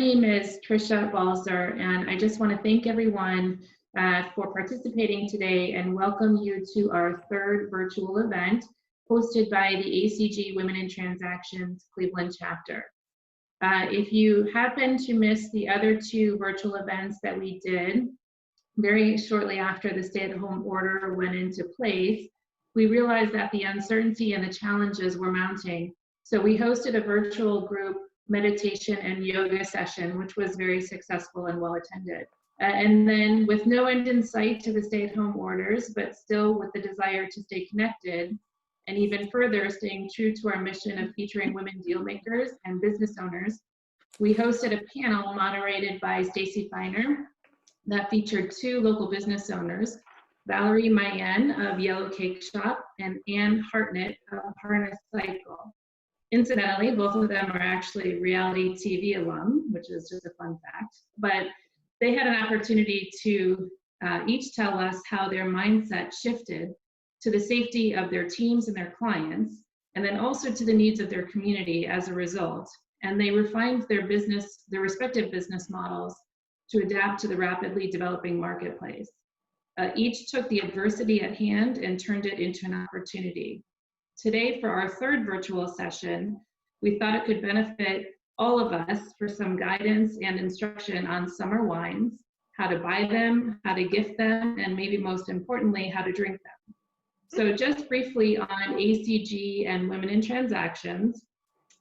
name is Trisha Balzer, and I just want to thank everyone for participating today and welcome you to our third virtual event hosted by the ACG Women in Transactions Cleveland chapter. If you happen to miss the other two virtual events that we did very shortly after the stay-at-home order went into place, we realized that the uncertainty and the challenges were mounting. So we hosted a virtual group meditation and yoga session, which was very successful and well attended. And then with no end in sight to the stay-at-home orders, but still with the desire to stay connected, and even further staying true to our mission of featuring women deal makers and business owners, we hosted a panel moderated by Stacy Feiner that featured two local business owners, Valerie Mayen of Yellow Cake Shop and Ann Hartnett of Harness Cycle. Incidentally, both of them are actually reality TV alum, which is just a fun fact, but they had an opportunity to each tell us how their mindset shifted to the safety of their teams and their clients, and then also to the needs of their community as a result. And they refined their respective business models to adapt to the rapidly developing marketplace. Each took the adversity at hand and turned it into an opportunity. Today, for our third virtual session, we thought it could benefit all of us for some guidance and instruction on summer wines, how to buy them, how to gift them, and maybe most importantly, how to drink them. So just briefly on ACG and Women in Transactions,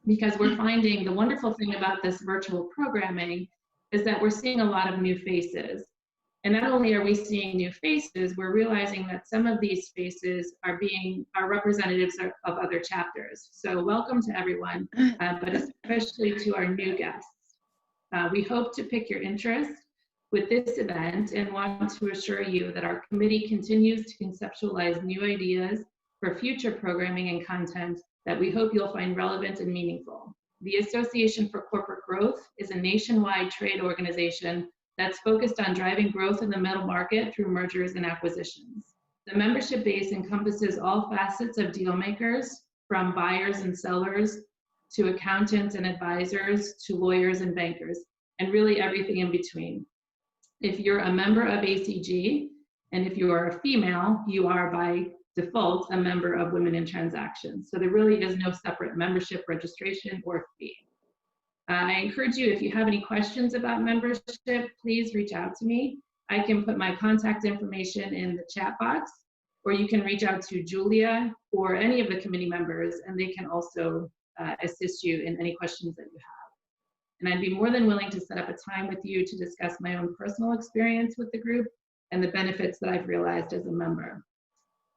because we're finding the wonderful thing about this virtual programming is that we're seeing a lot of new faces. And not only are we seeing new faces, we're realizing that some of these faces are representatives of other chapters. So welcome to everyone, but especially to our new guests. We hope to pick your interest with this event and want to assure you that our committee continues to conceptualize new ideas for future programming and content that we hope you'll find relevant and meaningful. The Association for Corporate Growth is a nationwide trade organization that's focused on driving growth in the middle market through mergers and acquisitions. The membership base encompasses all facets of deal makers, from buyers and sellers, to accountants and advisors, to lawyers and bankers, and really everything in between. If you're a member of ACG, and if you are a female, you are by default a member of Women in Transactions. So there really is no separate membership registration or fee. I encourage you, if you have any questions about membership, please reach out to me. I can put my contact information in the chat box, or you can reach out to Julia or any of the committee members, and they can also assist you in any questions that you have. And I'd be more than willing to set up a time with you to discuss my own personal experience with the group and the benefits that I've realized as a member.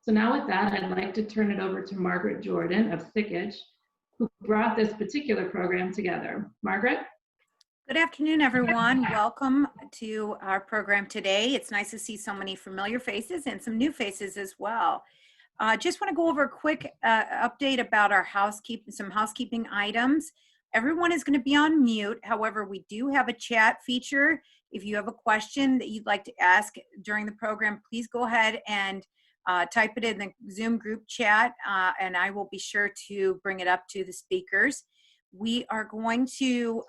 So now with that, I'd like to turn it over to Margaret Jordan of SICKH, who brought this particular program together. Margaret? Good afternoon, everyone. Welcome to our program today. It's nice to see so many familiar faces and some new faces as well. Just want to go over a quick update about our some housekeeping items. Everyone is going to be on mute. However, we do have a chat feature. If you have a question that you'd like to ask during the program, please go ahead and type it in the Zoom group chat, and I will be sure to bring it up to the speakers. We are going to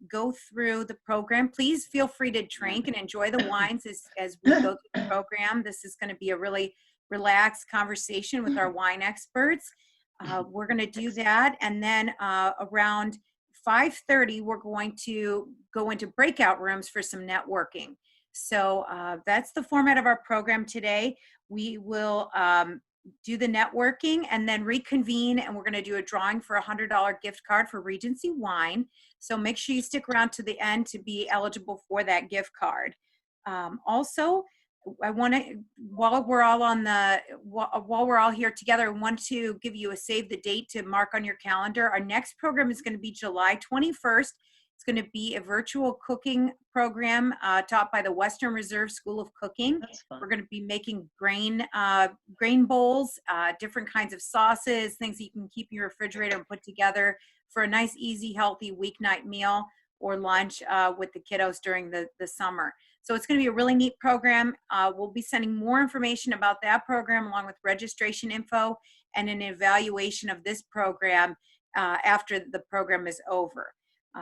go through the program. Please feel free to drink and enjoy the wines as we go through the program. This is going to be a really relaxed conversation with our wine experts. We're going to do that, and then around 5:30, we're going to go into breakout rooms for some networking. So that's the format of our program today. We will do the networking and then reconvene, and we're going to do a drawing for a $100 gift card for Regency Wine. So make sure you stick around to the end to be eligible for that gift card. Also, I want to, while we're all here together, I want to give you a save the date to mark on your calendar. Our next program is going to be July 21st. It's going to be a virtual cooking program taught by the Western Reserve School of Cooking. We're going to be making grain bowls, different kinds of sauces, things that you can keep in your refrigerator and put together for a nice, easy, healthy weeknight meal or lunch with the kiddos during the summer. So it's going to be a really neat program. We'll be sending more information about that program along with registration info and an evaluation of this program after the program is over.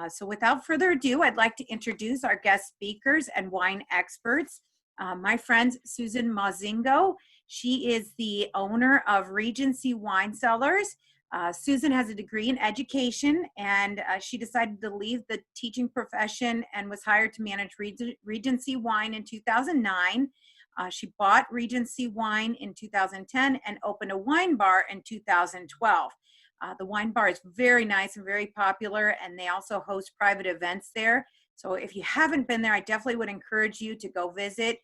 So without further ado, I'd like to introduce our guest speakers and wine experts. My friend Susan Mozingo. She is the owner of Regency Wine Sellers. Susan has a degree in education, and she decided to leave the teaching profession and was hired to manage Regency Wine in 2009. She bought Regency Wine in 2010 and opened a wine bar in 2012. The wine bar is very nice and very popular, and they also host private events there. So if you haven't been there, I definitely would encourage you to go visit.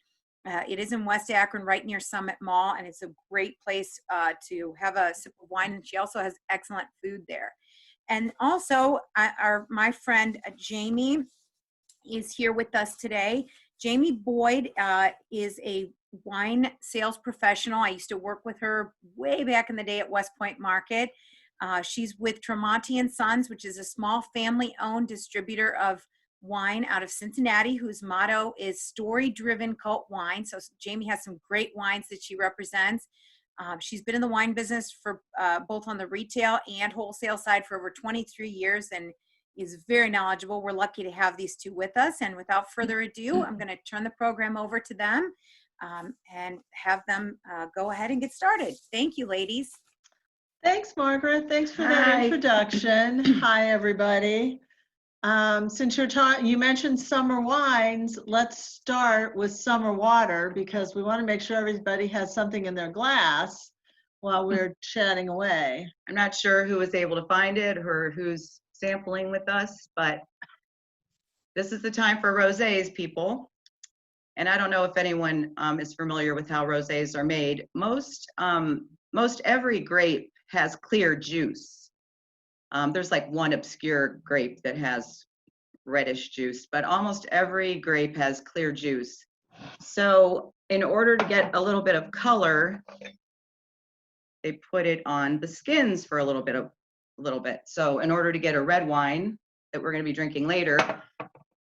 It is in West Akron, right near Summit Mall, and it's a great place to have a sip of wine. And she also has excellent food there. And also, my friend Jamie is here with us today. Jamie Boyd is a wine sales professional. I used to work with her way back in the day at West Point Market. She's with Tramonte Sons, which is a small family-owned distributor of wine out of Cincinnati, whose motto is story-driven cult wine. So Jamie has some great wines that she represents. She's been in the wine business for both on the retail and wholesale side for over 23 years and is very knowledgeable. We're lucky to have these two with us. And without further ado, I'm going to turn the program over to them and have them go ahead and get started. Thank you, ladies. Thanks, Margaret. Thanks for that introduction. Hi, everybody. Since you mentioned summer wines, let's start with summer water because we want to make sure everybody has something in their glass while we're chatting away. I'm not sure who was able to find it or who's sampling with us, but this is the time for rosés, people. And I don't know if anyone is familiar with how rosés are made. Most every grape has clear juice. There's like one obscure grape that has reddish juice, but almost every grape has clear juice. So in order to get a little bit of color, they put it on the skins for a little bit. So in order to get a red wine that we're going to be drinking later,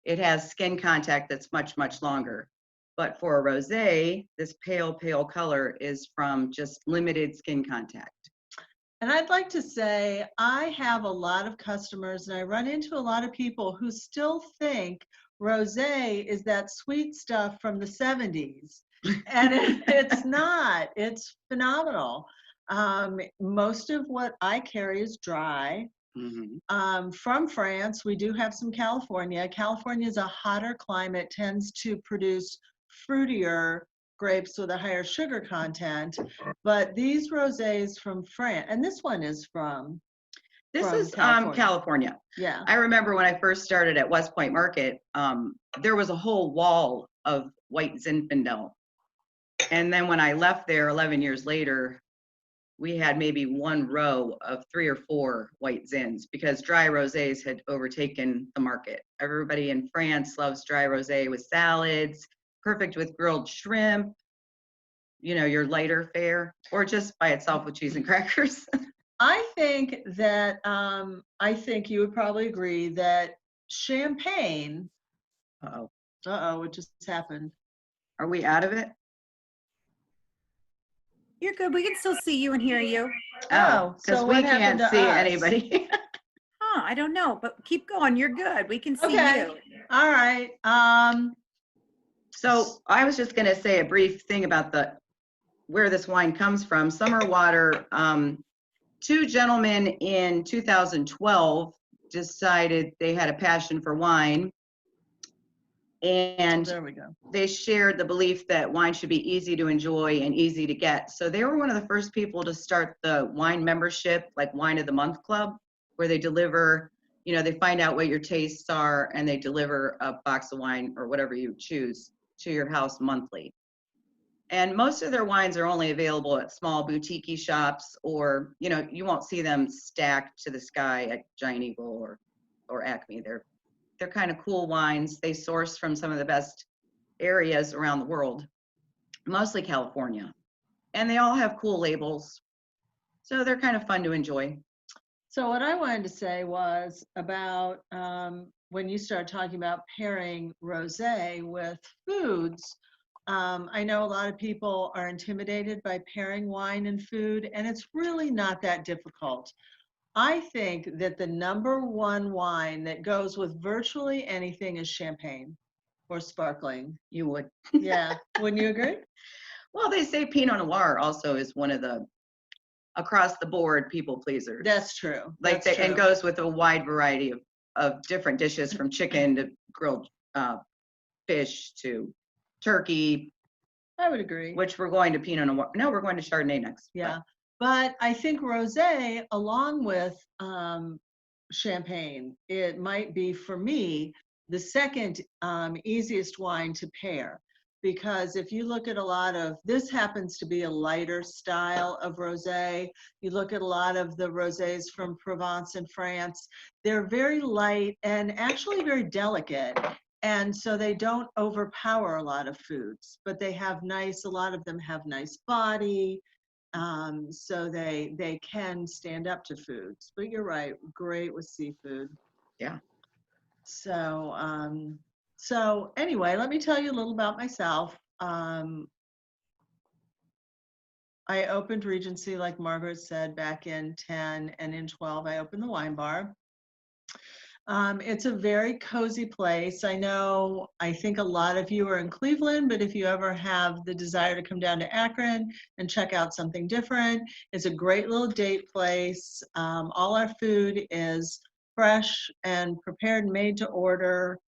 it has skin contact that's much, much longer. But for a rosé, this pale color is from just limited skin contact. And I'd like to say I have a lot of customers and I run into a lot of people who still think rosé is that sweet stuff from the 70s. And it's not. It's phenomenal. Most of what I carry is dry. Mm-hmm. From France, we do have some California. California is a hotter climate, tends to produce fruitier grapes with a higher sugar content, but these rosés from France, and this one is from California. Yeah. I remember when I first started at West Point Market, there was a whole wall of white Zinfandel. And then when I left there 11 years later, we had maybe one row of 3 or 4 white Zins because dry rosés had overtaken the market. Everybody in France loves dry rosé with salads, perfect with grilled shrimp, you know, your lighter fare, or just by itself with cheese and crackers. I think you would probably agree that champagne. It just happened. Are we out of it? You're good. We can still see you and hear you. Oh, because so we what happened can't to see us? anybody. Oh, I don't know, but keep going. You're good. We can see Okay. you. All right. So I was just going to say a brief thing about where this wine comes from. Summer water. 2 gentlemen in 2012 decided they had a passion for wine, and there we go. They shared the belief that wine should be easy to enjoy and easy to get. So they were one of the first people to start the wine membership, like Wine of the Month Club, where they deliver, you know, they find out what your tastes are and they deliver a box of wine or whatever you choose to your house monthly. And most of their wines are only available at small boutique shops, or, you know, you won't see them stacked to the sky at Giant Eagle or Acme. They're kind of cool wines. They source from some of the best areas around the world, mostly California. And they all have cool labels. So they're kind of fun to enjoy. So what I wanted to say was about when you start talking about pairing rosé with foods, I know a lot of people are intimidated by pairing wine and food, and it's really not that difficult. I think that the number one wine that goes with virtually anything is champagne or sparkling. You would. Yeah, wouldn't you agree? Well, they say Pinot Noir also is one of the across the board people pleasers. That's true. Like That's and true. goes with a wide variety of different dishes, from chicken to grilled fish to turkey, I would agree. which we're going to Pinot Noir. No, we're going to Chardonnay next. Yeah, but I think rosé, along with champagne, it might be for me the second easiest wine to pair. Because if you look at a lot of, this happens to be a lighter style of rosé. You look at a lot of the rosés from Provence in France, they're very light and actually very delicate. And so they don't overpower a lot of foods, but they have nice, a lot of them have nice body. So they can stand up to foods. But you're right, great with seafood. Yeah. So anyway, let me tell you a little about myself. I opened Regency, like Margaret said, back in 10, and in 12 I opened the wine bar. It's a very cozy place. I think a lot of you are in Cleveland, but if you ever have the desire to come down to Akron and check out something different, it's a great little date place. All our food is fresh and prepared and made to order.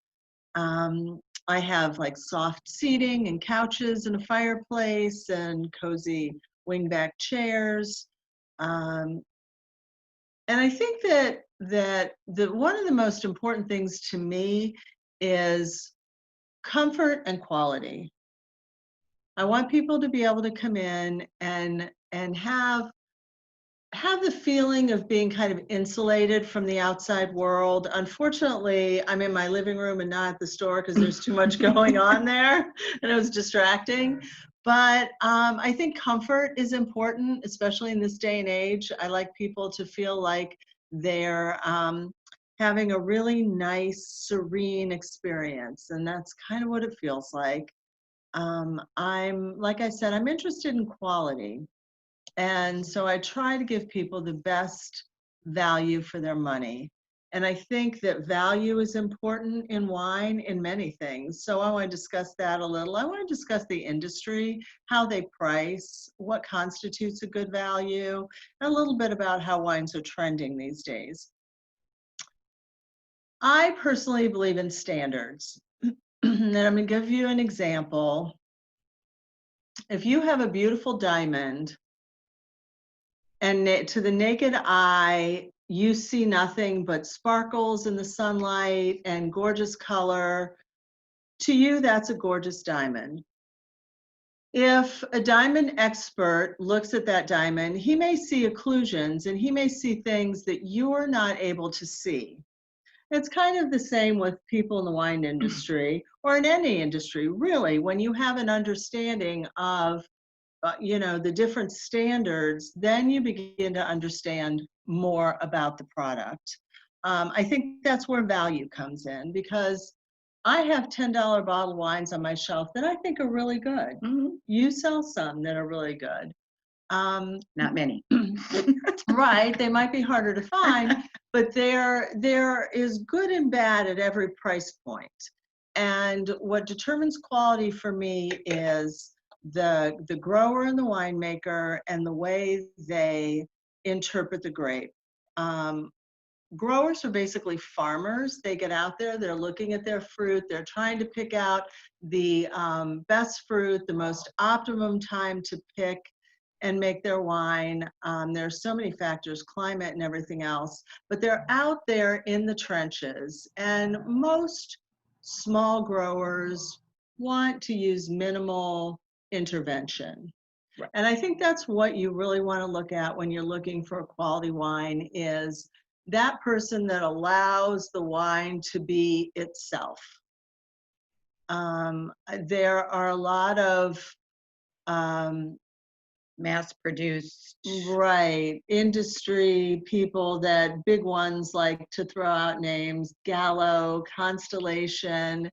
I have like soft seating and couches and a fireplace and cozy wingback chairs. And I think that one of the most important things to me is comfort and quality. I want people to be able to come in and have the feeling of being kind of insulated from the outside world. Unfortunately, I'm in my living room and not at the store because there's too much going on there and it was distracting. But I think comfort is important, especially in this day and age. I like people to feel like they're having a really nice, serene experience. And that's kind of what it feels like. Like I said, I'm interested in quality. And so I try to give people the best value for their money. And I think that value is important in wine in many things. So I want to discuss that a little. I want to discuss the industry, how they price, what constitutes a good value, and a little bit about how wines are trending these days. I personally believe in standards. And I'm going to give you an example. If you have a beautiful diamond, and to the naked eye, you see nothing but sparkles in the sunlight and gorgeous color. To you, that's a gorgeous diamond. If a diamond expert looks at that diamond, he may see occlusions and he may see things that you're not able to see. It's kind of the same with people in the wine industry or in any industry, really. When you have an understanding of the different standards, then you begin to understand more about the product. I think that's where value comes in, because I have $10 bottle wines on my shelf that I think are really good. Mm-hmm. You sell some that are really good. Not many. Right, they might be harder to find, but there is good and bad at every price point. And what determines quality for me is the grower and the winemaker and the way they interpret the grape. Growers are basically farmers. They get out there, they're looking at their fruit, they're trying to pick out the best fruit, the most optimum time to pick and make their wine. There are so many factors, climate and everything else, but they're out there in the trenches. And most small growers want to use minimal intervention. Right. And I think that's what you really want to look at when you're looking for a quality wine, is that person that allows the wine to be itself. There are a lot of mass-produced, right, industry people, that big ones like to throw out names, Gallo, Constellation,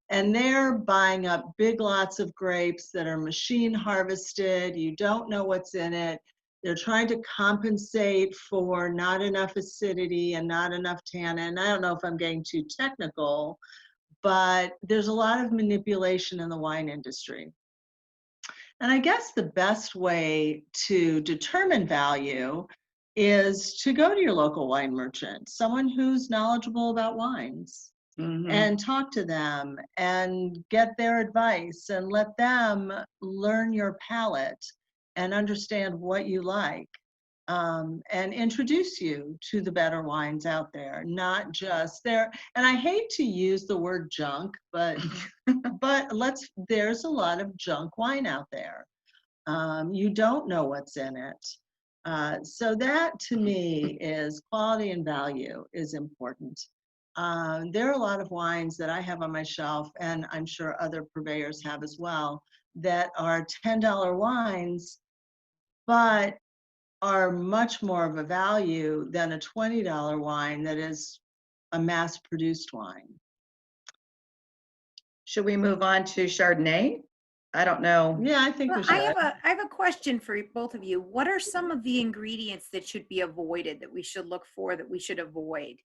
and they're buying up big lots of grapes that are machine harvested. You don't know what's in it. They're trying to compensate for not enough acidity and not enough tannin. I don't know if I'm getting too technical, but there's a lot of manipulation in the wine industry. And I guess the best way to determine value is to go to your local wine merchant, someone who's knowledgeable about wines, and talk to them and get their advice and let them learn your palate and understand what you like, and introduce you to the better wines out there, not just there. And I hate to use the word junk, but there's a lot of junk wine out there. You don't know what's in it. So that to me is quality and value is important. There are a lot of wines that I have on my shelf, and I'm sure other purveyors have as well, that are $10 wines, but are much more of a value than a $20 wine that is a mass-produced wine. Should we move on to Chardonnay? I don't know. Yeah, I think we Well, should. I have a question for both of you. What are some of the ingredients that should be avoided, that we should look for, that we should avoid?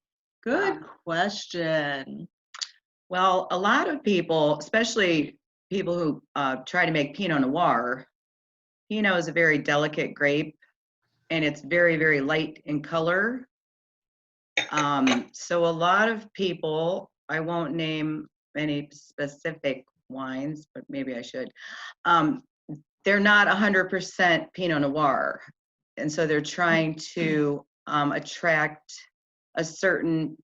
Good question. Well, a lot of people, especially people who try to make Pinot Noir, Pinot is a very delicate grape, and it's very, very light in color. So a lot of people, I won't name any specific wines, but maybe I should. They're not 100% Pinot Noir. And so they're trying to attract a certain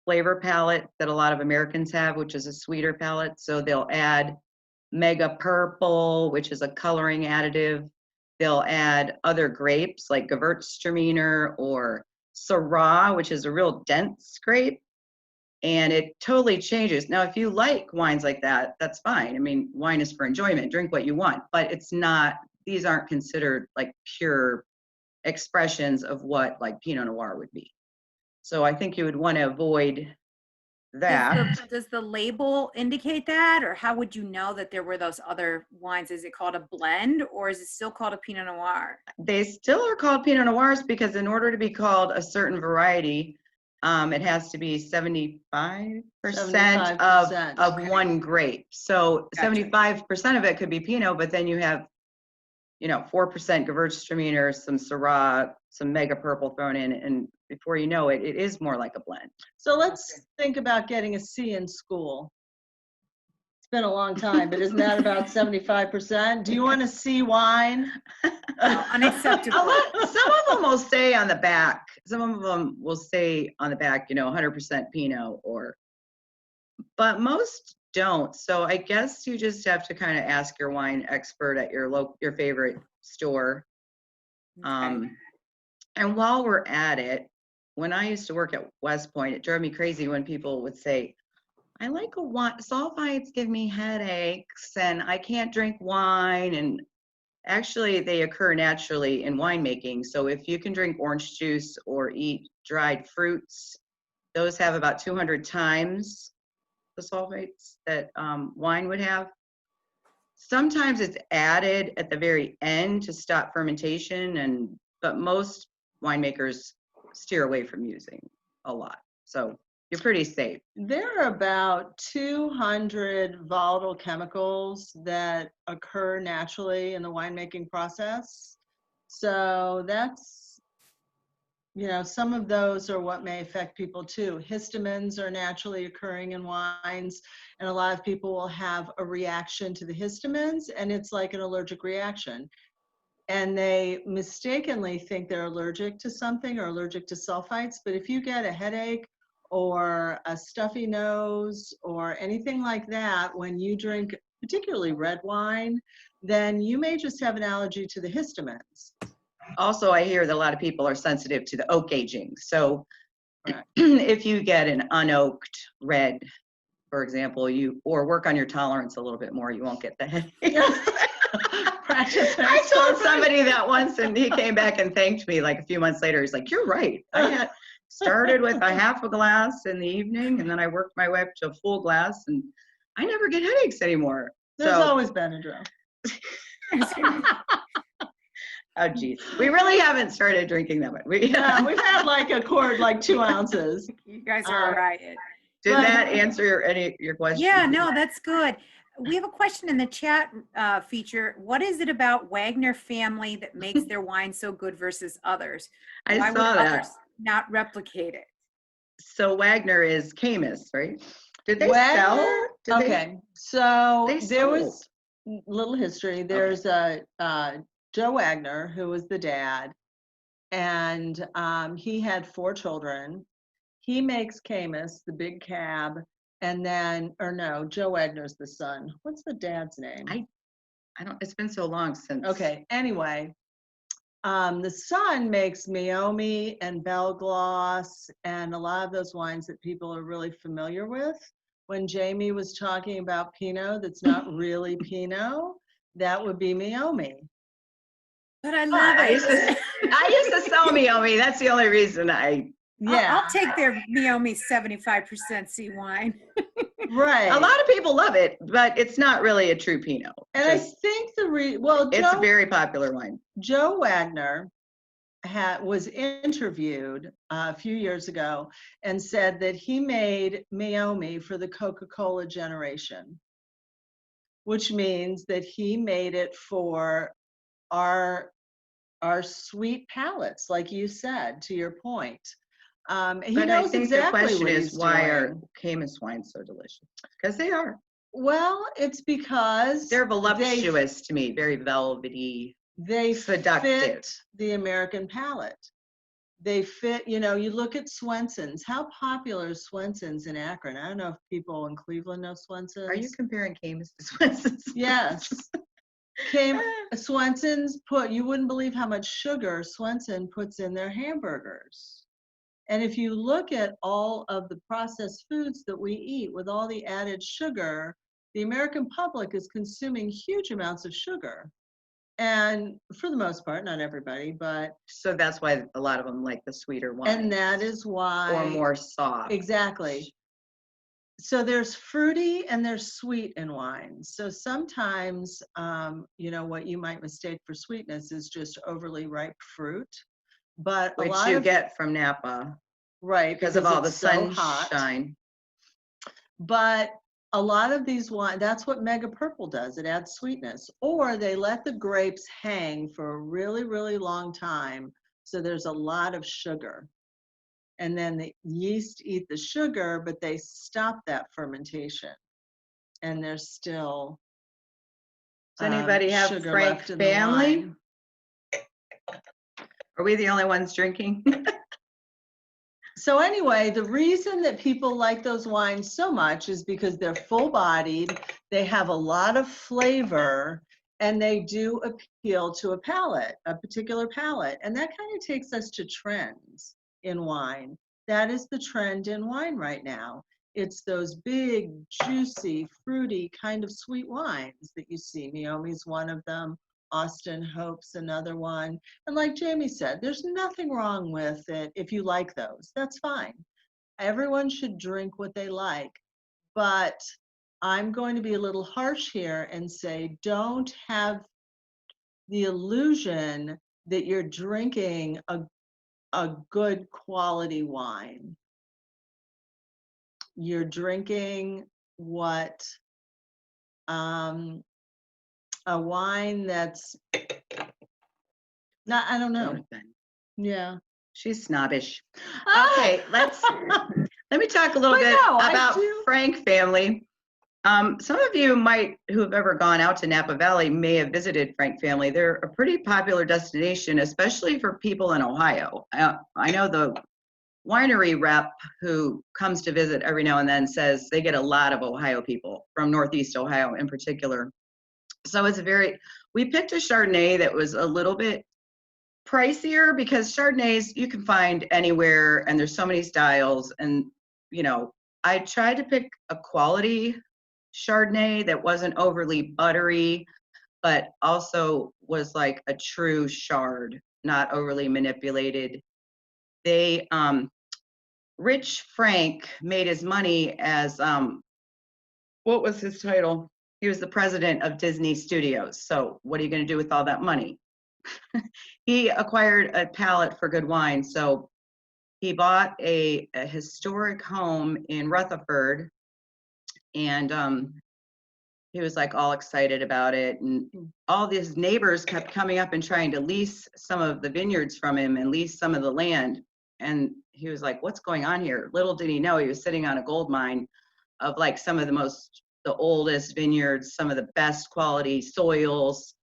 flavor palette that a lot of Americans have, which is a sweeter palette. So they'll add Mega Purple, which is a coloring additive. They'll add other grapes like Gewürztraminer or Syrah, which is a real dense grape. And it totally changes. Now, if you like wines like that, that's fine. I mean, wine is for enjoyment. Drink what you want. But it's not, these aren't considered like pure expressions of what like Pinot Noir would be. So I think you would want to avoid that. Does the label indicate that, or how would you know that there were those other wines? Is it called a blend, or is it still called a Pinot Noir? They still are called Pinot Noirs because in order to be called a certain variety, it has to be 75% of one grape. So Gotcha. 75% of it could be Pinot, but then you have, 4% Gewürztraminer, some Syrah, some Mega Purple thrown in, and before you know it, it is more like a blend. So let's think about getting a C in school. It's been a long time, but isn't that about 75%? Do you want a C wine? Unacceptable. Some of them will say on the back, 100% Pinot, but most don't. So I guess you just have to kind of ask your wine expert at your favorite store. Okay. And while we're at it, when I used to work at West Point, it drove me crazy when people would say, I like a wine, sulfites give me headaches and I can't drink wine. And actually they occur naturally in winemaking. So if you can drink orange juice or eat dried fruits, those have about 200 times the sulfites that wine would have. Sometimes it's added at the very end to stop fermentation, but most winemakers steer away from using a lot. So you're pretty safe. There are about 200 volatile chemicals that occur naturally in the winemaking process. So that's, some of those are what may affect people too. Histamines are naturally occurring in wines, and a lot of people will have a reaction to the histamines, and it's like an allergic reaction. And they mistakenly think they're allergic to something or allergic to sulfites, but if you get a headache or a stuffy nose or anything like that when you drink particularly red wine, then you may just have an allergy to the histamines. Also, I hear that a lot of people are sensitive to the oak aging. So if you get an unoaked red, for example, or work on your tolerance a little bit more, you won't get the headache. I told somebody that once and he came back and thanked me like a few months later. He's like, you're right. I had started with a half a glass in the evening and then I worked my way up to a full glass and I never get headaches anymore. There's always Benadryl. Oh, geez. We really haven't started drinking that much. We've had like a quart, like 2 ounces. You guys are right. Did that answer any your question? Yeah, no, that's good. We have a question in the chat feature. What is it about Wagner family that makes their wine so good versus others? I Why saw would that. others not replicate it? So Wagner is Camus, right? Did they Wagner? sell? Did so they there was sold. little history. There's Joe Wagner, who was the dad, and he had 4 children. He makes Camus, the big cab, and then, or no, Joe Wagner's the son. What's the dad's name? I don't, it's been so long since. Okay, anyway, the son makes Meiomi and Belgloss and a lot of those wines that people are really familiar with. When Jamie was talking about Pinot that's not really Pinot, that would be Meiomi. But I love I it. used to sell Meiomi. That's the only reason Yeah. I'll take their Meiomi 75% C wine. Right. A lot of people love it, but it's not really a true Pinot. And I think it's a very popular wine. Joe Wagner was interviewed a few years ago and said that he made Meiomi for the Coca-Cola generation, which means that he made it for our sweet palates, like you said, to your point. He but knows I think exactly the question what is he's why doing. are Camus wines so delicious? Because they are. Well, it's because they're voluptuous to me, very velvety. They seductive. fit the American palate. They fit, you look at Swenson's. How popular is Swenson's in Akron? I don't know if people in Cleveland know Swenson's. Are you comparing Camus to Swenson's? Yes. Swenson's you wouldn't believe how much sugar Swenson puts in their hamburgers. And if you look at all of the processed foods that we eat with all the added sugar, the American public is consuming huge amounts of sugar. And for the most part, not everybody, but. So that's why a lot of them like the sweeter wine. And that is why. Or more soft. Exactly. So there's fruity and there's sweet in wine. So sometimes, what you might mistake for sweetness is just overly ripe fruit. But which you get from Napa. Right. Because of all the sunshine. But a lot of these wines, that's what Mega Purple does. It adds sweetness. Or they let the grapes hang for a really, really long time. So there's a lot of sugar. And then the yeast eat the sugar, but they stop that fermentation. And there's still Does anybody have Frank family? Are we the only ones drinking? So anyway, the reason that people like those wines so much is because they're full-bodied, they have a lot of flavor, and they do appeal to a palate, a particular palate. And that kind of takes us to trends in wine. That is the trend in wine right now. It's those big, juicy, fruity kind of sweet wines that you see. Meiomi's one of them. Austin Hope's another one. And like Jamie said, there's nothing wrong with it if you like those. That's fine. Everyone should drink what they like. But I'm going to be a little harsh here and say, don't have the illusion that you're drinking a good quality wine. You're drinking what a wine that's not, I don't know. Yeah. She's snobbish. Okay, let me talk a little bit about Frank family. Some of you who have ever gone out to Napa Valley may have visited Frank family. They're a pretty popular destination, especially for people in Ohio. I know the winery rep who comes to visit every now and then says they get a lot of Ohio people from Northeast Ohio in particular. So we picked a Chardonnay that was a little bit pricier because Chardonnays you can find anywhere and there's so many styles. And, I tried to pick a quality Chardonnay that wasn't overly buttery, but also was like a true Chard, not overly manipulated. Rich Frank made his money as, what was his title? He was the president of Disney Studios. So what are you going to do with all that money? he acquired a palate for good wine. So he bought a historic home in Rutherford, and he was like all excited about it. And all these neighbors kept coming up and trying to lease some of the vineyards from him and lease some of the land. And he was like, what's going on here? Little did he know he was sitting on a gold mine of like some of the oldest vineyards, some of the best quality soils.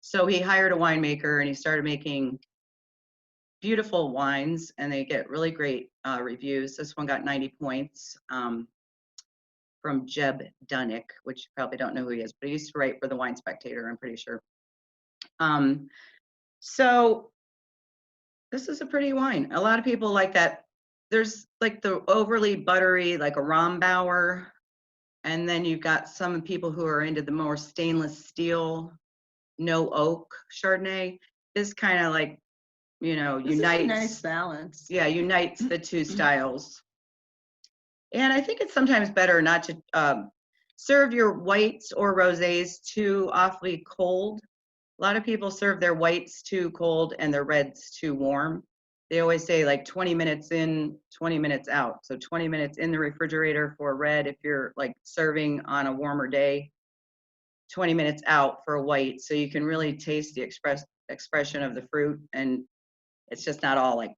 So he hired a winemaker and he started making beautiful wines, and they get really great reviews. This one got 90 points from Jeb Dunnick, which you probably don't know who he is, but he used to write for the Wine Spectator, I'm pretty sure. So this is a pretty wine. A lot of people like that. There's like the overly buttery, like a Rombauer, and then you've got some people who are into the more stainless steel, no oak Chardonnay. This kind of like, you know, This unites. is a nice balance. Yeah, unites the two styles. And I think it's sometimes better not to serve your whites or rosés too awfully cold. A lot of people serve their whites too cold and their reds too warm. They always say like 20 minutes in, 20 minutes out. So 20 minutes in the refrigerator for a red if you're like serving on a warmer day, 20 minutes out for a white, so you can really taste the expression of the fruit, and it's just not all like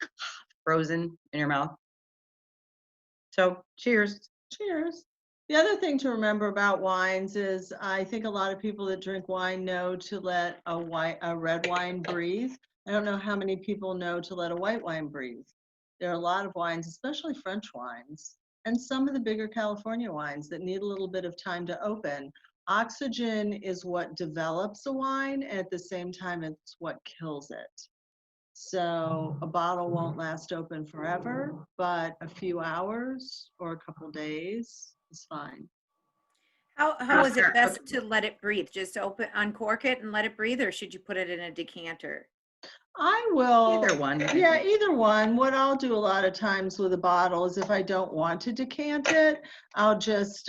frozen in your mouth. So cheers. Cheers. The other thing to remember about wines is I think a lot of people that drink wine know to let a red wine breathe. I don't know how many people know to let a white wine breathe. There are a lot of wines, especially French wines, and some of the bigger California wines that need a little bit of time to open. Oxygen is what develops a wine, and at the same time, it's what kills it. So a bottle won't last open forever, but a few hours or a couple days is fine. How is it best to let it breathe? Just uncork it and let it breathe, or should you put it in a decanter? I will. Either one. Yeah, either one. What I'll do a lot of times with a bottle is if I don't want to decant it, I'll just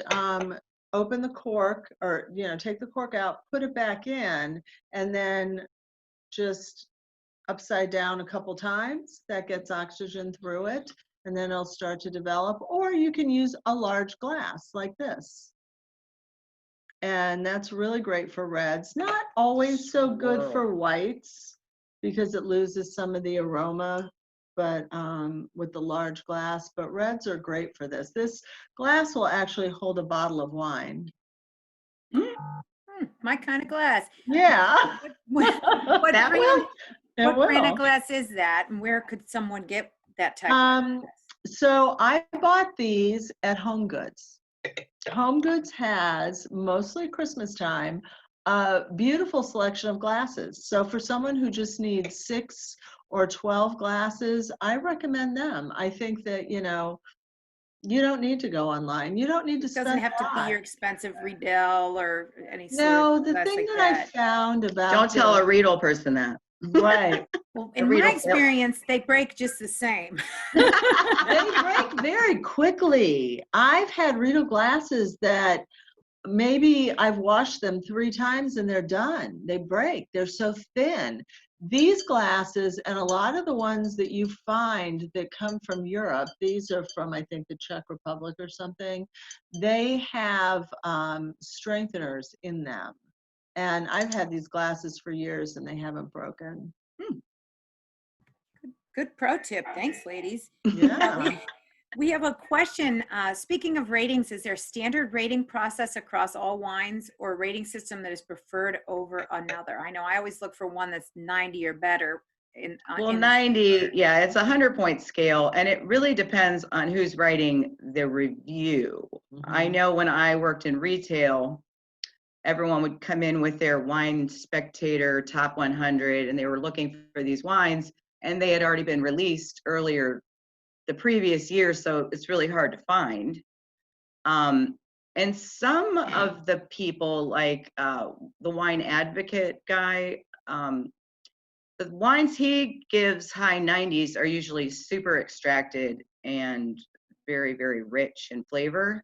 open the cork, or take the cork out, put it back in, and then just upside down a couple times. That gets oxygen through it, and then it'll start to develop. Or you can use a large glass like this, and that's really great for reds. Not always so good for whites because it loses some of the aroma, but with the large glass. But reds are great for this. This glass will actually hold a bottle of wine. My kind of glass. Yeah. What That brand of glass is that, and where could someone get that type of glass? So I bought these at Home Goods. Home Goods has, mostly Christmas time, a beautiful selection of glasses. So for someone who just needs 6 or 12 glasses, I recommend them. I think that, you don't need to go online. You don't need to spend. It doesn't have to be your expensive Riedel or any sort No, of the glass thing like that I found about. Don't tell a Riedel person that. Right. Well, in my experience, they break just the same. They break very quickly. I've had Riedel glasses that maybe I've washed them 3 times and they're done. They break. They're so thin. These glasses, and a lot of the ones that you find that come from Europe, these are from, I think, the Czech Republic or something, they have strengtheners in them. And I've had these glasses for years and they haven't broken. Good pro tip. Thanks, ladies. Yeah. We have a question. Speaking of ratings, is there a standard rating process across all wines, or a rating system that is preferred over another? I know I always look for one that's 90 or better. 90, yeah, it's a 100-point scale, and it really depends on who's writing the review. I know when I worked in retail, everyone would come in with their Wine Spectator top 100, and they were looking for these wines, and they had already been released earlier the previous year, so it's really hard to find. And some of the people, like the Wine Advocate guy, the wines he gives high 90s are usually super extracted and very, very rich in flavor.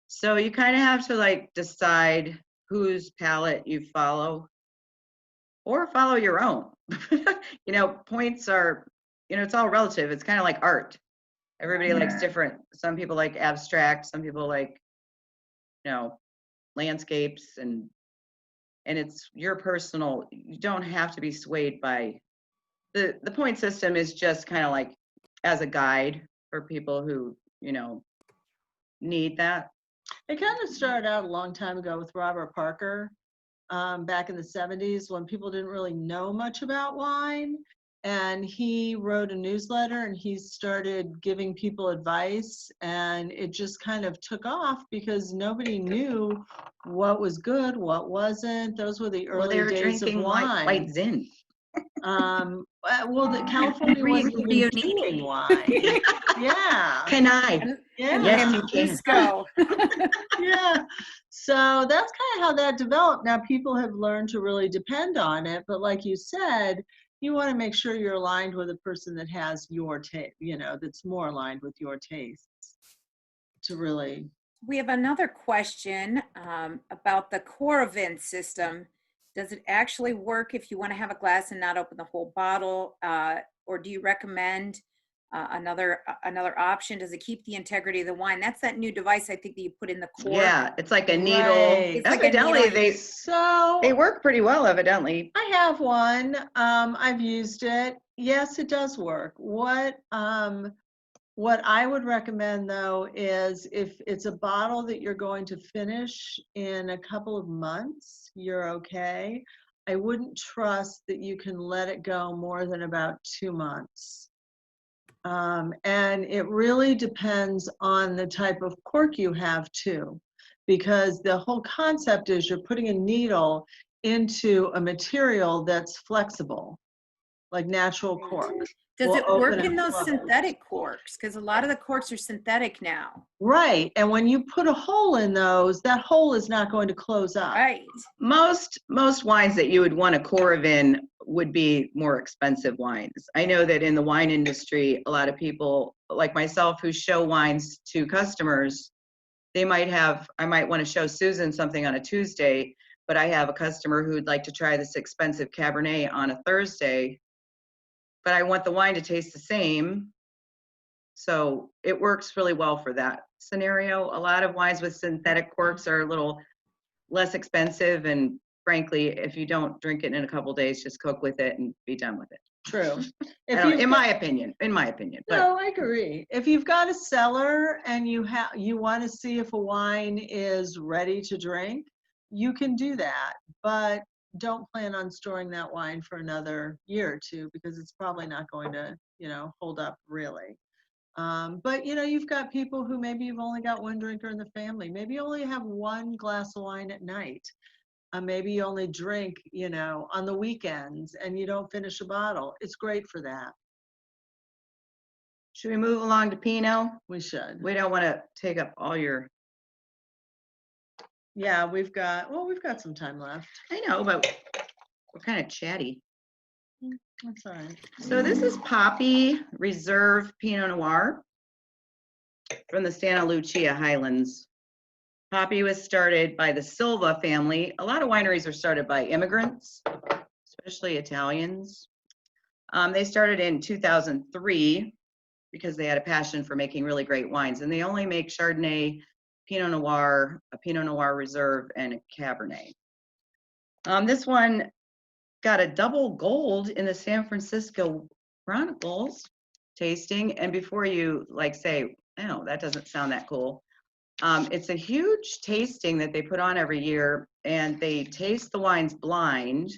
So you kind of have to like decide whose palate you follow. or follow your own. Points are, it's all relative. It's kind of like art. Everybody likes different. Some people like abstract, some people like, landscapes, and it's your personal. You don't have to be swayed by the point system. Is just kind of like as a guide for people who, need that. It kind of started out a long time ago with Robert Parker, back in the 70s, when people didn't really know much about wine. And he wrote a newsletter and he started giving people advice, and it just kind of took off because nobody knew what was good, what wasn't. Those were the early they were days of drinking wine. white Zin. Well, California wasn't even doing wine. Yeah. Can I? Yeah. Yes, you can. Go. Yeah. So that's kind of how that developed. Now people have learned to really depend on it, but like you said, you want to make sure you're aligned with a person that has your taste, that's more aligned with your tastes to really. We have another question about the Coravin system. Does it actually work if you want to have a glass and not open the whole bottle? Or do you recommend another option? Does it keep the integrity of the wine? That's that new device I think that you put in the cork. Yeah, it's like a needle. Right. It's like a Evidently, needle. they work pretty well, evidently. I have one. I've used it. Yes, it does work. What I would recommend though is if it's a bottle that you're going to finish in a couple of months, you're okay. I wouldn't trust that you can let it go more than about 2 months. And it really depends on the type of cork you have too, because the whole concept is you're putting a needle into a material that's flexible, like natural cork. Does it Will work open in and those close. synthetic corks? Because a lot of the corks are synthetic now. Right. And when you put a hole in those, that hole is not going to close up. Right. Most wines that you would want to Coravin would be more expensive wines. I know that in the wine industry, a lot of people like myself who show wines to customers, I might want to show Susan something on a Tuesday, but I have a customer who'd like to try this expensive Cabernet on a Thursday, but I want the wine to taste the same. So it works really well for that scenario. A lot of wines with synthetic corks are a little less expensive, and frankly, if you don't drink it in a couple days, just cook with it and be done with it. True. In my opinion. But No, I agree. If you've got a cellar and you want to see if a wine is ready to drink, you can do that, but don't plan on storing that wine for another year or two because it's probably not going to, hold up really. But you've got people who maybe you've only got one drinker in the family. Maybe you only have one glass of wine at night. Maybe you only drink, on the weekends and you don't finish a bottle. It's great for that. should we move along to Pinot? We should. We don't want to take up all your. Yeah, we've got some time left. I know, but we're kind of chatty. That's all right. So this is Poppy Reserve Pinot Noir from the Santa Lucia Highlands. Poppy was started by the Silva family. A lot of wineries are started by immigrants, especially Italians. They started in 2003 because they had a passion for making really great wines. And they only make Chardonnay, Pinot Noir, a Pinot Noir Reserve, and a Cabernet. This one got a double gold in the San Francisco Chronicles tasting. And before you say, oh, that doesn't sound that cool. It's a huge tasting that they put on every year, and they taste the wines blind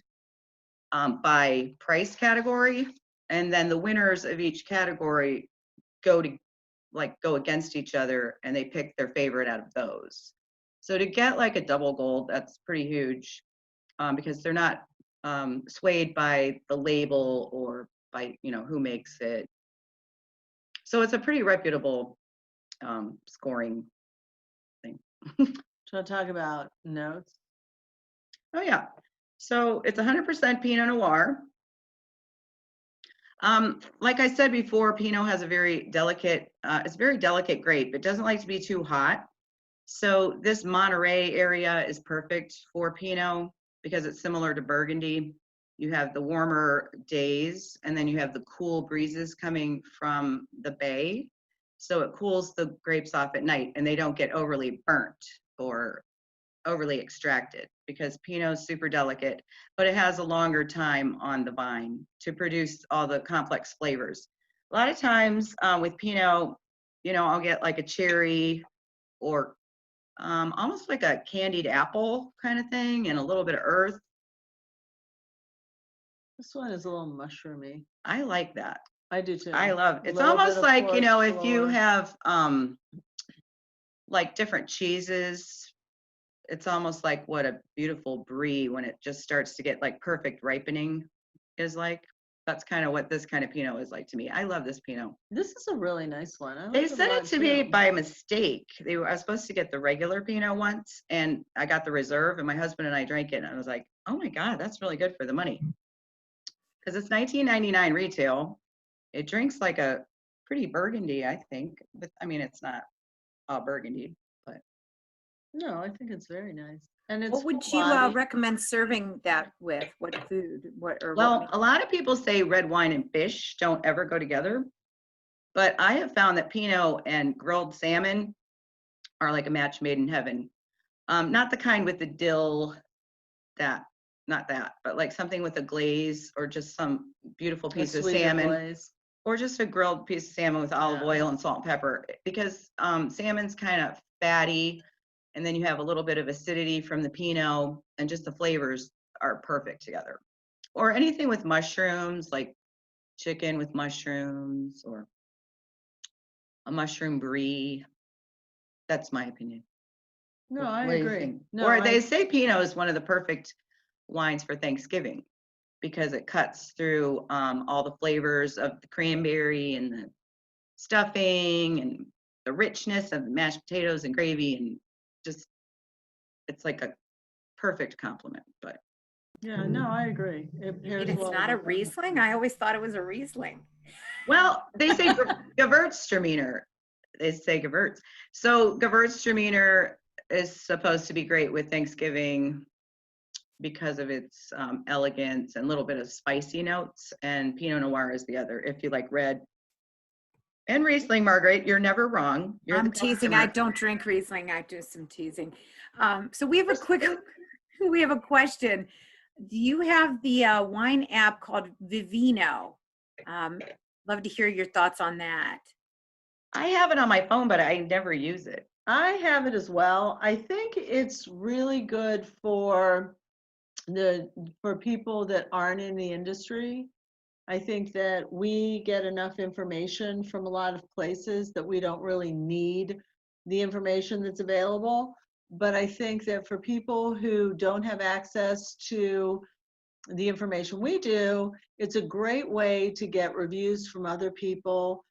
by price category. And then the winners of each category go against each other, and they pick their favorite out of those. So to get like a double gold, that's pretty huge because they're not swayed by the label or by who makes it. So it's a pretty reputable scoring thing. Do you want to talk about notes? Oh yeah. So it's 100% Pinot Noir. Like I said before, Pinot has a very delicate, it's very delicate grape. It doesn't like to be too hot. So this Monterey area is perfect for Pinot because it's similar to Burgundy. you have the warmer days, and then you have the cool breezes coming from the bay. So it cools the grapes off at night, and they don't get overly burnt or overly extracted, because Pinot is super delicate, but it has a longer time on the vine to produce all the complex flavors. A lot of times with Pinot, I'll get like a cherry or almost like a candied apple kind of thing, and a little bit of earth. This one is a little mushroomy. I like that. I do too. I love it. It's Little bit almost of like, forest if you floor. have like different cheeses, it's almost like what a beautiful brie, when it just starts to get like perfect ripening, is like. That's kind of what this kind of Pinot is like to me. I love this Pinot. This is a really nice one. I like They it a sent it lot, to me too. by mistake. I was supposed to get the regular Pinot once, and I got the reserve, and my husband and I drank it, and I was like, oh my God, that's really good for the money. Because it's $19.99 retail. It drinks like a pretty burgundy, I think. But I mean, it's not all burgundy, but. No, I think it's very nice. And it's What would you full-bodied. recommend serving that with? What food? Well, a lot of people say red wine and fish don't ever go together, but I have found that Pinot and grilled salmon are like a match made in heaven. Not the kind with the dill, not that, but like something with a glaze, or just some beautiful A piece of sweeter salmon, glaze. or just a grilled piece of salmon with olive Yeah. oil and salt and pepper, because salmon's kind of fatty, and then you have a little bit of acidity from the Pinot, and just the flavors are perfect together. Or anything with mushrooms, like chicken with mushrooms, or a mushroom brie. That's my opinion. No, I What do you agree. think? No, Or they say Pinot is one of the perfect wines for Thanksgiving, because it cuts through all the flavors of the cranberry and the stuffing and the richness of the mashed potatoes and gravy, and just, it's like a perfect complement. But yeah, no, I agree. It pairs It's well not a with- Riesling? I always thought it was a Riesling. well, they say Gewürztraminer. They say Gewürz. So Gewürztraminer is supposed to be great with Thanksgiving because of its elegance and a little bit of spicy notes. And Pinot Noir is the other. If you like red and Riesling, Margaret, you're never wrong. You're I'm the teasing. I customer. don't drink Riesling. I do some teasing. So we have a question. Do you have the wine app called Vivino? Love to hear your thoughts on that. I have it on my phone, but I never use it. I have it as well. I think it's really good for people that aren't in the industry. I think that we get enough information from a lot of places that we don't really need the information that's available. But I think that for people who don't have access to the information we do, it's a great way to get reviews from other people,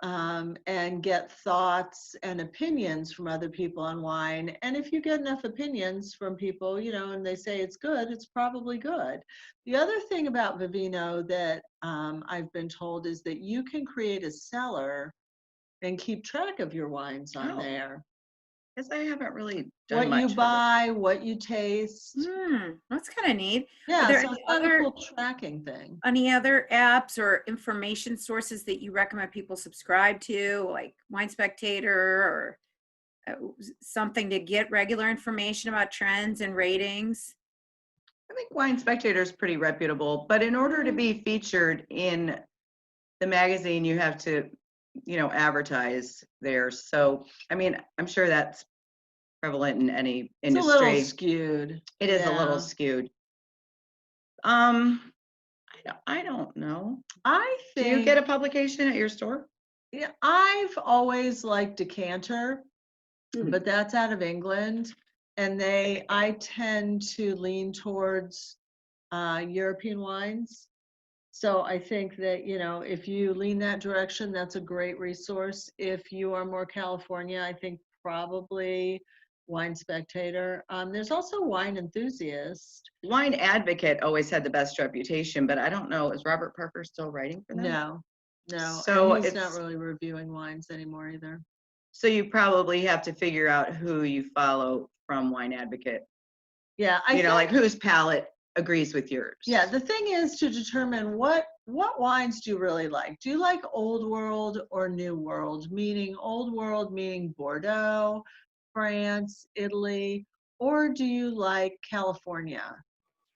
and get thoughts and opinions from other people on wine. And if you get enough opinions from people, and they say it's good, it's probably good. The other thing about Vivino that I've been told is that you can create a cellar and keep track of your wines on Oh, there. Because I haven't really done What much you for this. buy, what you taste. That's kind of neat. Yeah, there so any it's kind of other- a cool tracking thing. Any other apps or information sources that you recommend people subscribe to, like Wine Spectator or something to get regular information about trends and ratings? I think Wine Spectator is pretty reputable, but in order to be featured in the magazine, you have to, advertise there. So, I mean, I'm sure that's prevalent in any It's a industry. little skewed. It is a Yeah. little skewed. I don't know. I Do think. you get a publication at your store? Yeah, I've always liked Decanter, but that's out of England, and I tend to lean towards European wines. So I think that, if you lean that direction, that's a great resource. If you are more California, I think probably Wine Spectator. There's also Wine Enthusiast. Wine Advocate always had the best reputation, but I don't know, is Robert Parker still writing for them? No, So and he's not it's- really reviewing wines anymore either. So you probably have to figure out who you follow from Wine Advocate. Yeah, I think, Like whose palate agrees with yours. Yeah, the thing is to determine what wines do you really like? Do you like old world or new world? Meaning old world, meaning Bordeaux, France, Italy, or do you like California?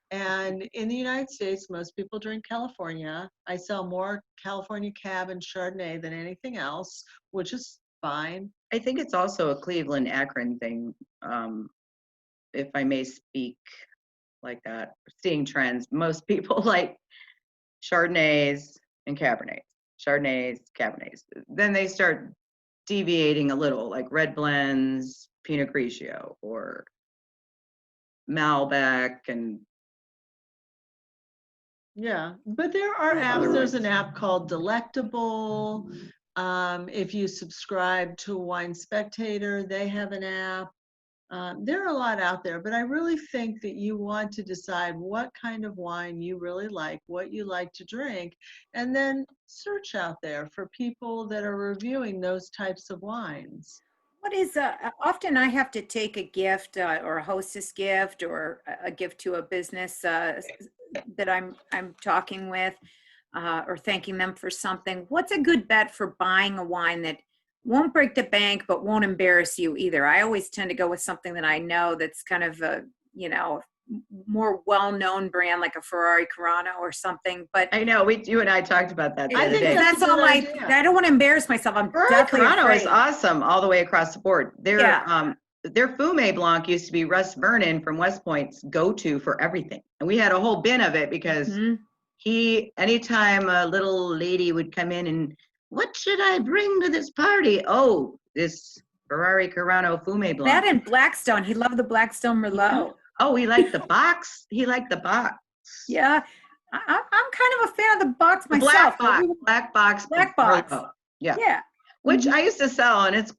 And in the United States, most people drink California. I sell more California Cab and Chardonnay than anything else, which is fine. I think it's also a Cleveland Akron thing, if I may speak like that. Seeing trends, most people like Chardonnays and Cabernets, Chardonnays, Cabernets. Then they start deviating a little, like red blends, Pinot Grigio, or Malbec, and Yeah, but there are apps. Other There's an ones. app called Delectable. If you subscribe to Wine Spectator, they have an app. There are a lot out there, but I really think that you want to decide what kind of wine you really like, what you like to drink, and then search out there for people that are reviewing those types of wines. What is, often I have to take a gift or a hostess gift or a gift to a business that I'm talking with or thanking them for something. What's a good bet for buying a wine that won't break the bank but won't embarrass you either? I always tend to go with something that I know that's kind of a, you know, more well-known brand like a Ferrari Carano or something. But I know you and I talked about that the I other think day. that's a all good I idea. don't want to embarrass myself. I'm Ferrari definitely Carano afraid. is awesome all the way across the board. Their Fume Blanc used to be Russ Vernon from West Point's go-to for everything. And we had a whole bin of it because Mhm. anytime a little lady would come in and, what should I bring to this party? Oh, this Ferrari Carano Fume Blanc. That and Blackstone. He loved the Blackstone Merlot. Oh, he liked the box. He liked the box. Yeah. I'm kind of a fan of the box The myself. black box. Black box. Merlot. Yeah. Yeah. Which I used to sell, and it's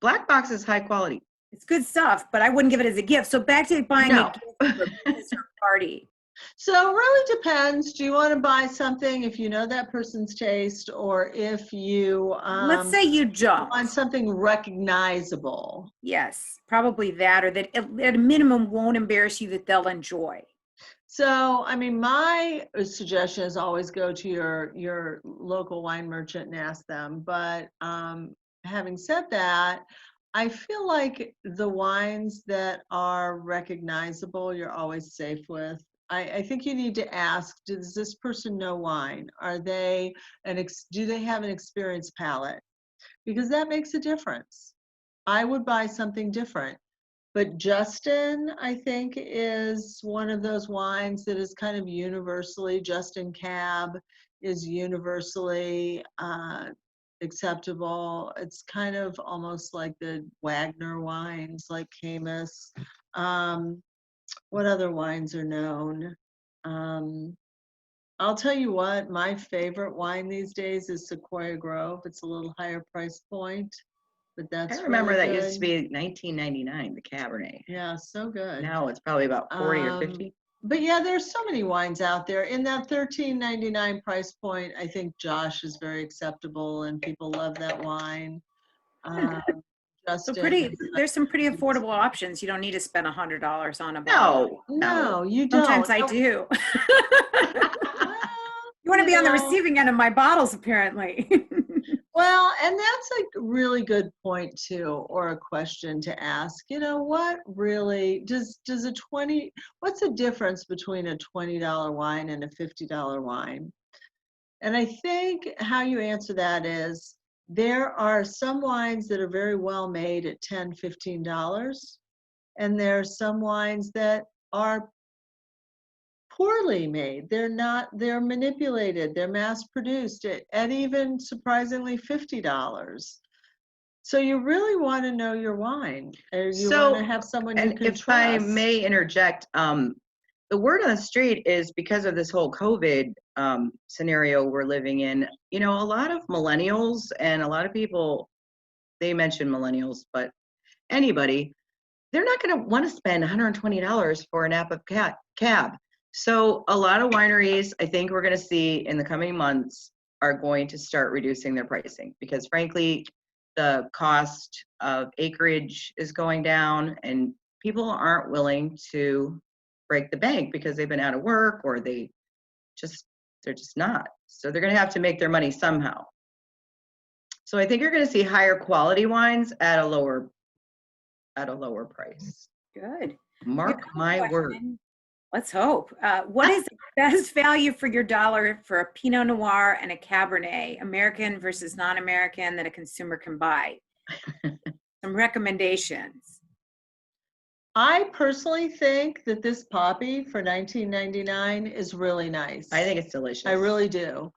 black box is high quality. It's good stuff, but I wouldn't give it as a gift. So back to buying No. a gift for a business or party. So it really depends. Do you want to buy something if you know that person's taste, or if you Let's say you don't. want something recognizable? Yes, probably that, or that at a minimum won't embarrass you, that they'll enjoy. So, I mean, my suggestion is always go to your local wine merchant and ask them. But having said that, I feel like the wines that are recognizable, you're always safe with. I think you need to ask, does this person know wine? Are they do they have an experienced palate? Because that makes a difference. I would buy something different. But Justin, I think, is one of those wines that is kind of universally, Justin Cab is universally acceptable. It's kind of almost like the Wagner wines, like Caymus. What other wines are known? I'll tell you what, my favorite wine these days is Sequoia Grove. It's a little higher price point, but that's I remember really that used to good. be $19.99, the Cabernet. Yeah, so good. Now it's probably about 40 or 50. But yeah, there's so many wines out there. In that $13.99 price point, I think Josh is very acceptable and people love that wine. So Justin, there's some pretty affordable options. You don't need to spend $100 on a No, bottle. no, you don't. Sometimes I do. Well, You want to be on the know. receiving end of my bottles, apparently. Well, and that's a really good point too, or a question to ask. You know, what really does what's the difference between a $20 wine and a $50 wine? And I think how you answer that is there are some wines that are very well made at $10, $15, and there are some wines that are poorly made. They're manipulated, they're mass produced at even surprisingly $50. So you really want to know your wine, or you want to have someone you and can if trust. I may interject, the word on the street is, because of this whole COVID scenario we're living in, you know, a lot of millennials and a lot of people, they mention millennials, but anybody, they're not going to want to spend $120 for an app of cab. So a lot of wineries, I think we're going to see in the coming months, are going to start reducing their pricing, because frankly, the cost of acreage is going down and people aren't willing to break the bank because they've been out of work or they're just not. So they're going to have to make their money somehow. So I think you're going to see higher quality wines at a lower price. Good. Mark my word. Let's hope. What is the best value for your dollar for a Pinot Noir and a Cabernet, American versus non-American, that a consumer can buy? Some recommendations. I personally think that this Poppy for $19.99 is really nice. I think it's delicious. I really do.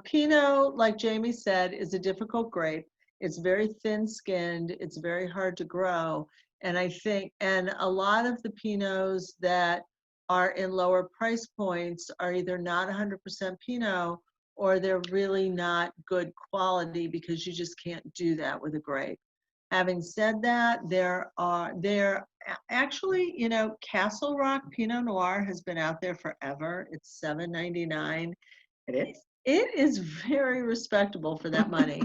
Pinot, like Jamie said, is a difficult grape. It's very thin-skinned. It's very hard to grow. And I think, and a lot of the Pinots that are in lower price points are either not 100% Pinot or they're really not good quality because you just can't do that with a grape. Having said that, there actually, Castle Rock Pinot Noir has been out there forever. It's $7.99. It is? It is very respectable for that money.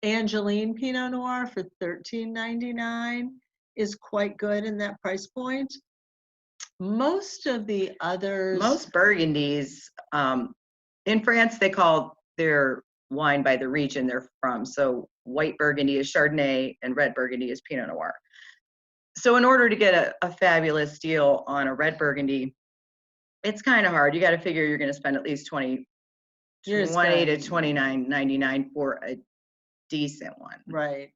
Angeline Pinot Noir for $13.99 is quite good in that price point. Most of the others. Most Burgundies, in France, they call their wine by the region they're from. So white Burgundy is Chardonnay and red Burgundy is Pinot Noir. So in order to get a fabulous deal on a red Burgundy, it's kind of hard. You got to figure you're going to spend at least $20 to $29.99 for a decent one. Right.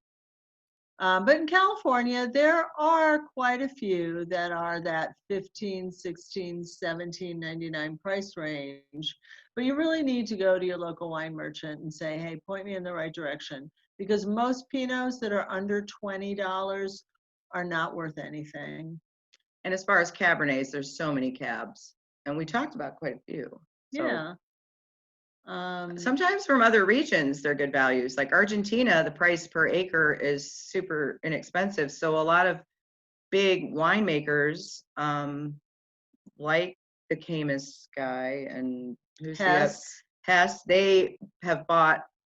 But in California, there are quite a few that are that $15, $16, $17.99 price range. But you really need to go to your local wine merchant and say, hey, point me in the right direction. Because most Pinots that are under $20 are not worth anything. And as far as Cabernets, there's so many cabs. And we talked about quite a few. So Yeah. sometimes from other regions, they're good values. Like Argentina, the price per acre is super inexpensive. So a lot of big winemakers, like the Camus guy and Hess, they have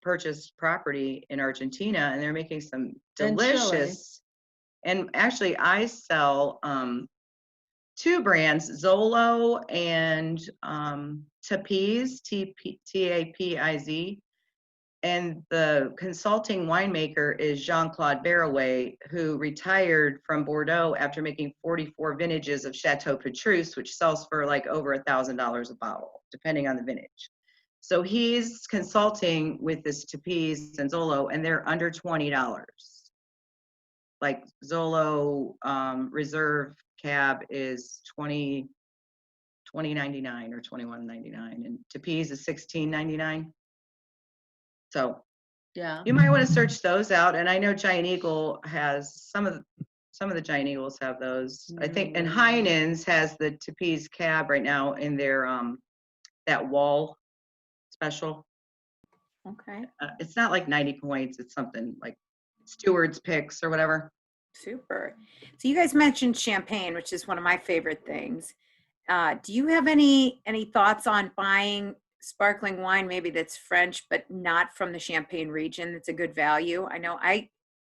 purchased property in Argentina, and they're making some delicious. And actually, I sell two brands, Zolo and Tapiz, Tapiz. And the consulting winemaker is Jean-Claude Barraway, who retired from Bordeaux after making 44 vintages of Chateau Petrus, which sells for like over $1,000 a bottle, depending on the vintage. So he's consulting with this Tapiz and Zolo, and they're under $20. Like Zolo Reserve Cab is $20.99 or $21.99, and Tapiz is $16.99. So yeah, you might want to search those out. And I know Giant Eagle has some of the Giant Eagles have those. I think, and Heinen's has the Tapiz Cab right now in their that wall special. Okay. It's not like 90 points. It's something like Steward's Picks or whatever. Super. So you guys mentioned champagne, which is one of my favorite things. Do you have any thoughts on buying sparkling wine, maybe that's French, but not from the Champagne region? That's a good value. I know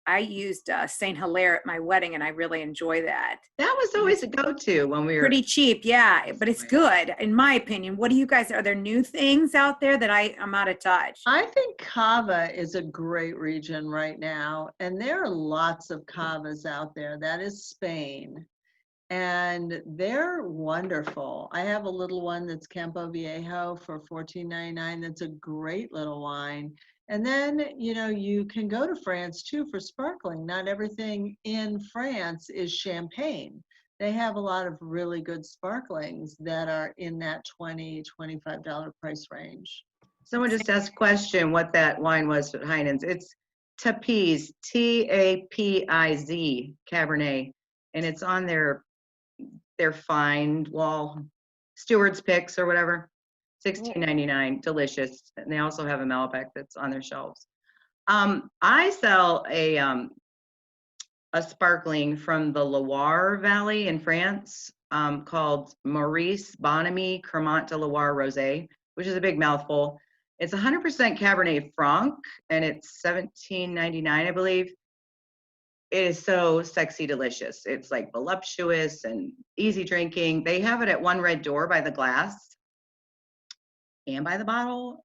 I used Saint Hilaire at my wedding, and I really enjoy that. That was always a go-to when we were pretty cheap, yeah, but it's good in my opinion. What do you guys? Are there new things out there that I'm out of touch? I think Cava is a great region right now, and there are lots of Cavas out there. That is Spain. And they're wonderful. I have a little one that's Campo Viejo for $14.99. That's a great little wine. And then, you can go to France too for sparkling. Not everything in France is champagne. They have a lot of really good sparklings that are in that $20, $25 price range. Someone just asked a question what that wine was at Heinen's. It's Tapiz, Tapiz Cabernet, and it's on their fine wall, Steward's Picks or whatever, $16.99, delicious. And they also have a Malbec that's on their shelves. I sell a sparkling from the Loire Valley in France called Maurice Bonamy Cremant de Loire Rosé, which is a big mouthful. It's 100% Cabernet Franc, and it's $17.99, I believe. it is so sexy delicious. It's like voluptuous and easy drinking. They have it at One Red Door by the glass and by the bottle.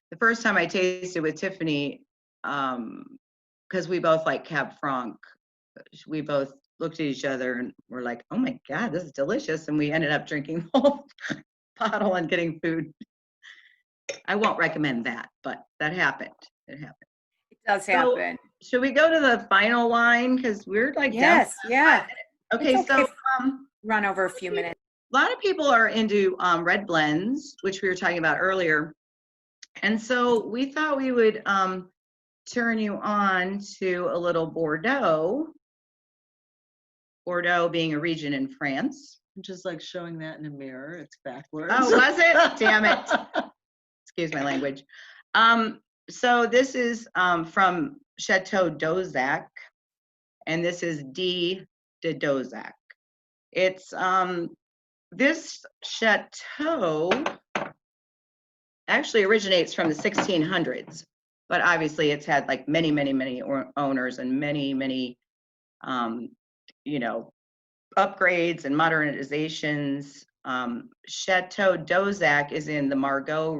The first time I tasted with Tiffany, because we both like Cab Franc, we both looked at each other and were like, oh my God, this is delicious. And we ended up drinking the whole bottle and getting food. I won't recommend that, but that happened. It happened. It does So, happen. should we go to the final wine? Because we're like Yes, down to yeah. 5 minutes. Okay, It's okay so Run over a few minutes. a lot of people are into red blends, which we were talking about earlier. And so we thought we would turn you on to a little Bordeaux. Bordeaux being a region in France. Just like showing that in a mirror, it's backwards. Oh, was it? Damn it. Excuse my language. So this is from Chateau d'Ozac, and this is D de Dozac. It's this chateau actually originates from the 1600s, but obviously it's had like many owners and many you know, upgrades and modernizations. Chateau d'Ozac is in the Margaux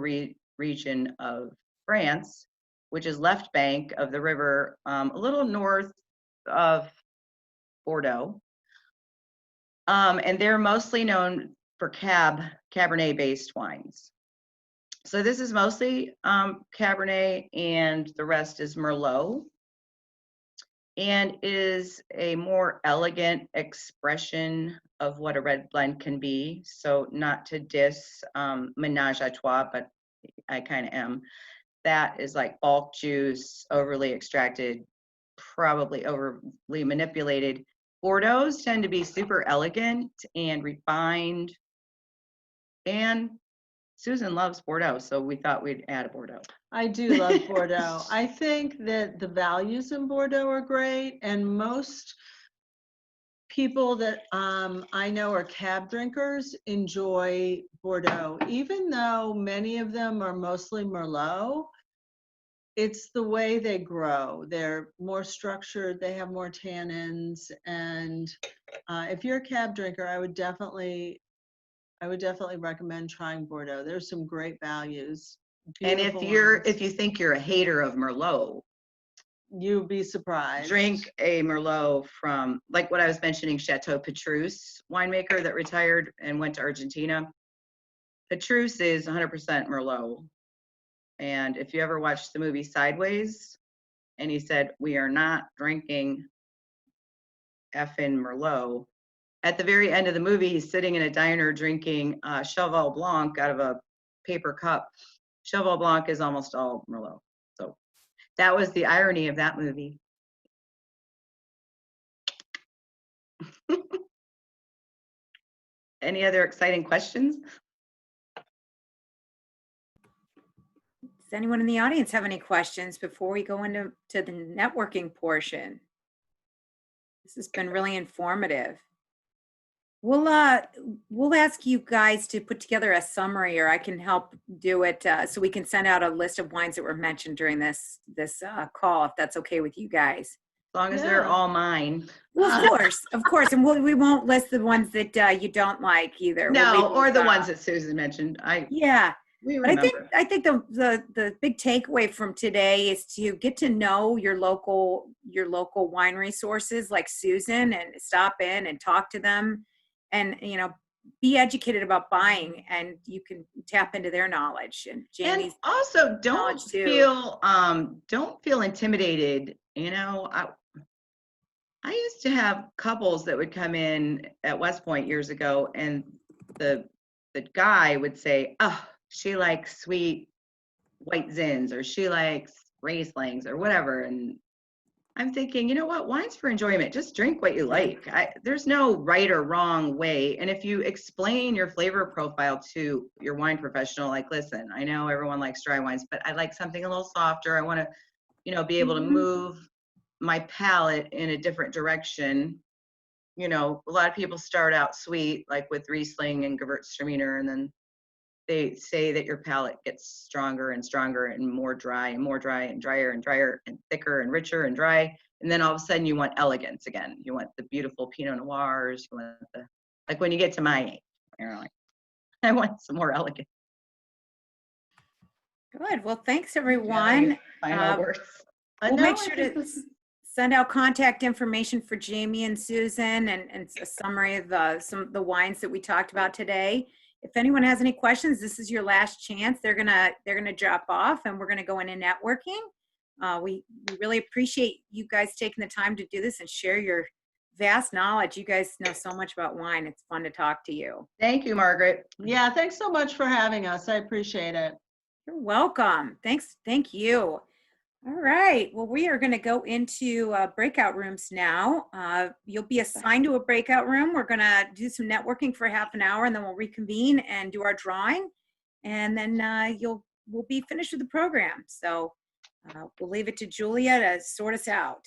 region of France, which is left bank of the river, a little north of Bordeaux. And they're mostly known for Cabernet-based wines. So this is mostly Cabernet, and the rest is Merlot, and is a more elegant expression of what a red blend can be. So not to diss Ménage à Trois, but I kind of am. That is like bulk juice, overly extracted, probably overly manipulated. Bordeaux's tend to be super elegant and refined, and Susan loves Bordeaux, so we thought we'd add a Bordeaux. I do love Bordeaux. I think that the values in Bordeaux are great, and most people that I know are cab drinkers enjoy Bordeaux, even though many of them are mostly Merlot. It's the way they grow. They're more structured, they have more tannins, and if you're a cab drinker, I would definitely recommend trying Bordeaux. There's some great values. And if you think you're a hater of Merlot, you'd be surprised. Drink a Merlot from, like what I was mentioning, Chateau Petrus winemaker that retired and went to Argentina. Petrus is 100% Merlot. And if you ever watched the movie Sideways, and he said, we are not drinking effing Merlot. At the very end of the movie, he's sitting in a diner drinking Cheval Blanc out of a paper cup. Cheval Blanc is almost all Merlot. So that was the irony of that movie. Any other exciting questions? Does anyone in the audience have any questions before we go into the networking portion? This has been really informative. We'll ask you guys to put together a summary, or I can help do it so we can send out a list of wines that were mentioned during this call, if that's okay with you guys. As long as they're all mine. Well, of course, and we won't list the ones that you don't like either. No, or the ones that Susan mentioned. We remember. But I think the big takeaway from today is to get to know your local wine resources like Susan, and stop in and talk to them, and be educated about buying, and you can tap into their knowledge. And Jamie's also don't feel intimidated. I used to have couples that would come in at West Point years ago, and the guy would say, "Oh, she likes sweet white zins, or she likes Rieslings, or whatever." And I'm thinking, you know what? Wine's for enjoyment. Just drink what you like. There's no right or wrong way. And if you explain your flavor profile to your wine professional, like, listen, I know everyone likes dry wines, but I like something a little softer. I want to, be able to move my palate in a different direction. A lot of people start out sweet, like with Riesling and Gewürztraminer, and then they say that your palate gets stronger and stronger and more dry and drier and drier and thicker and richer and dry. And And then all of a sudden you want elegance again. You want the beautiful Pinot Noirs. You want the, like when you get to my age, you're like, I want some more elegance. Good. Well, thanks everyone. Final words. We'll make sure to send out contact information for Jamie and Susan and a summary of some of the wines that we talked about today. If anyone has any questions, this is your last chance. They're gonna drop off and we're gonna go into networking. We really appreciate you guys taking the time to do this and share your vast knowledge. You guys know so much about wine. It's fun to talk to you. Thank you, Margaret. Yeah, thanks so much for having us. I appreciate it. You're welcome. Thanks. Thank you. All right. Well, we are going to go into breakout rooms now. You'll be assigned to a breakout room. We're going to do some networking for half an hour and then we'll reconvene and do our drawing. And then we'll be finished with the program. So we'll leave it to Julia to sort us out.